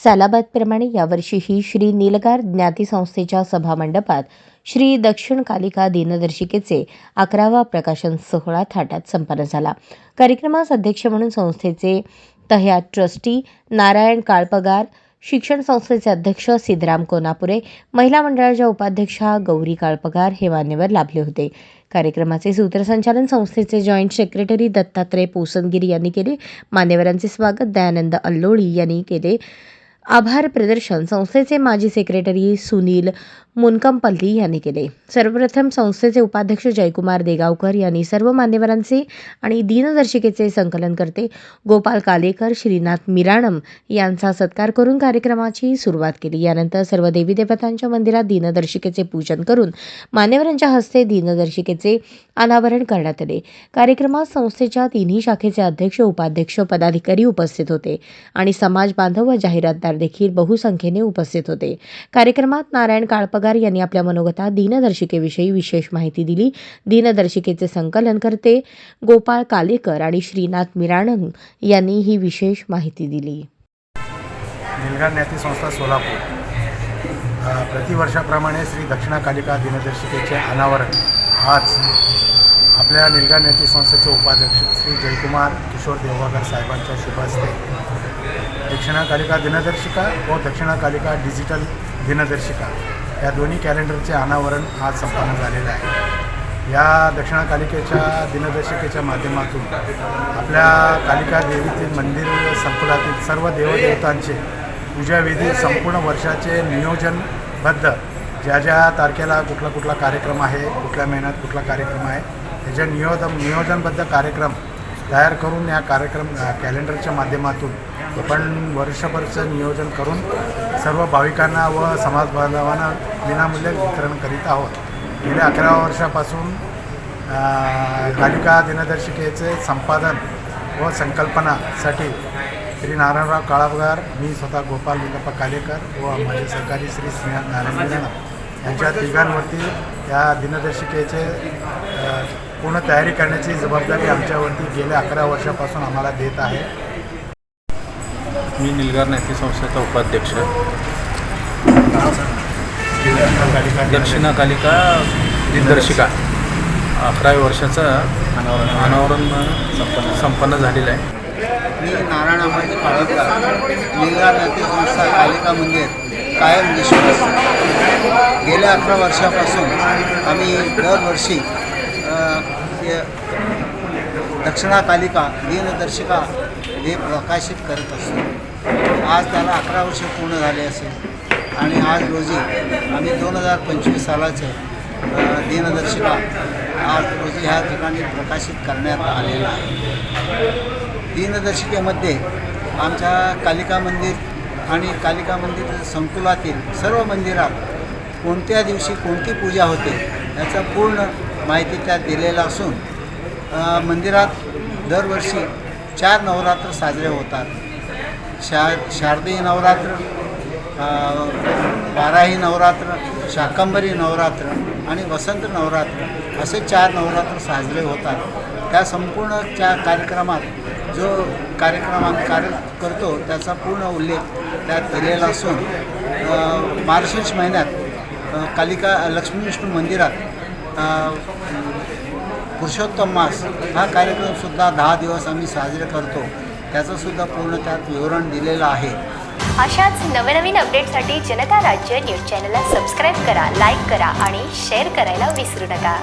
सालाबादप्रमाणे यावर्षीही श्री नीलगार ज्ञाती संस्थेच्या सभामंडपात श्री दक्षिण कालिका दिनदर्शिकेचे 11वा प्रकाशन सोहळा थाटात संपन्न झाला। कार्यक्रमास अध्यक्ष म्हणून संस्थेचे तहयात ट्रस्टी नारायण काळपगार, शिक्षण संस्थेचे अध्यक्ष सिद्धराम कोनापुरे, महिला मंडळाच्या उपाध्यक्षा गौरी काळपगार हे मान्यवर लाभले होते। कार्यक्रमाचे सूत्रसंचालन संस्थेचे जॉईंट सेक्रेटरी दत्तात्रय पोसनगिरी यांनी केले। मान्यवरांचे स्वागत दयानंद अल्लोळी यांनी केले। आभार प्रदर्शन संस्थेचे माजी सेक्रेटरी सुनील मुनकंपल्ली यांनी केले। सर्वप्रथम संस्थेचे उपाध्यक्ष जयकुमार देगावकर यांनी सर्व मान्यवरांचे आणि दिनदर्शिकेचे संकलन करते गोपाल कालेकर, श्रीनाथ मिराणम यांचा सत्कार करून कार्यक्रमाची सुरुवात केली। यानंतर सर्व देवी देवतांच्या मंदिरात दिनदर्शिकेचे पूजन करून मान्यवरांच्या हस्ते दिनदर्शिकेचे अनावरण करण्यात आले। कार्यक्रमात संस्थेच्या तिन्ही शाखेचे अध्यक्ष, उपाध्यक्ष, पदाधिकारी उपस्थित होते आणि समाज बांधव व जाहिरातदार देखील बहुसंख्येने उपस्थित होते। कार्यक्रमात नारायण काळपगार यांनी आपल्या मनोगतात दिनदर्शिकेविषयी विशेष माहिती दिली। दिनदर्शिकेचे संकलन करते गोपाळ कालेकर आणि श्रीनाथ मिराणम यांनी ही विशेष माहिती दिली। नीलगार ज्ञाती संस्था सोलापूर प्रतिवर्षाप्रमाणे श्री दक्षिण कालिका दिनदर्शिकेचे अनावरण आज आपल्या नीलगार ज्ञाती संस्थेचे उपाध्यक्ष श्री जयकुमार किशोर देवगावकर साहेबांच्या शुभ हस्ते दक्षिण कालिका दिनदर्शिका व दक्षिण कालिका डिजिटल दिनदर्शिका या दोन्ही कॅलेंडरचे अनावरण आज संपन्न झालेले आहे। या दक्षिण कालिकेच्या दिनदर्शिकेच्या माध्यमातून आपल्या कालिका देवीतील मंदिर संकुलातील सर्व देवदेवतांचे पूजाविधी संपूर्ण वर्षाचे नियोजनबद्ध ज्या तारखेला कुठला कार्यक्रम आहे, कुठल्या महिन्यात कुठला कार्यक्रम आहे त्याचे नियोजनबद्ध कार्यक्रम तयार करून या कॅलेंडरच्या माध्यमातून आपण वर्षभरचं नियोजन करून सर्व भाविकांना व समाज बांधवांना विनामूल्य वितरण करीत आहोत। गेल्या 11 वर्षापासून कालिका दिनदर्शिकेचे संपादन व संकल्पनासाठी श्री नारायणराव काळपगार, मी स्वतः गोपाल लिंगप्पा कालेकर व माझे सहकारी श्री स्नेहा नारायण यांच्या तिघांवरती या दिनदर्शिकेचे पूर्ण तयारी करण्याची जबाबदारी आमच्यावरती गेल्या 11 वर्षापासून आम्हाला देत आहे। मी नीलगार ज्ञाती संस्थेचा उपाध्यक्ष, दक्षिण कालिका दिनदर्शिका 11व्या वर्षाचं अनावरण संपन्न झालेलं आहे। मी नारायण अमाजी काळपगार, नीलगार ज्ञाती संस्था कालिका मंदिर कायम विश्वास। गेल्या 11 वर्षापासून आम्ही दरवर्षी दक्षिण कालिका दिनदर्शिका हे प्रकाशित करत असतो। आज त्याला 11 वर्ष पूर्ण झाले असेल आणि आज रोजी आम्ही 2025 सालाचे दिनदर्शिका आज रोजी ह्या ठिकाणी प्रकाशित करण्यात आलेला आहे। दिनदर्शिकेमध्ये आमच्या कालिका मंदिर आणि कालिका मंदिर संकुलातील सर्व मंदिरात कोणत्या दिवशी कोणती पूजा होते याचा पूर्ण माहिती त्यात दिलेला असून मंदिरात दरवर्षी 4 नवरात्र साजरे होतात। शारदीय नवरात्र, वाराही नवरात्र, शाकंभरी नवरात्र आणि वसंत नवरात्र असे 4 नवरात्र साजरे होतात। त्या संपूर्ण 4 कार्यक्रमात जो कार्यक्रम आम्ही करतो त्याचा पूर्ण उल्लेख त्यात दिलेला असून मार्गशीर्ष महिन्यात कालिका लक्ष्मी विष्णू मंदिरात पुरुषोत्तम मास हा कार्यक्रमसुद्धा 10 दिवस आम्ही साजरे करतो, त्याचंसुद्धा पूर्ण त्यात विवरण दिलेलं आहे। अशाच नवनवीन अपडेटसाठी जनता राज्य न्यूज चॅनलला सबस्क्राईब करा, लाईक करा आणि शेअर करायला विसरू नका।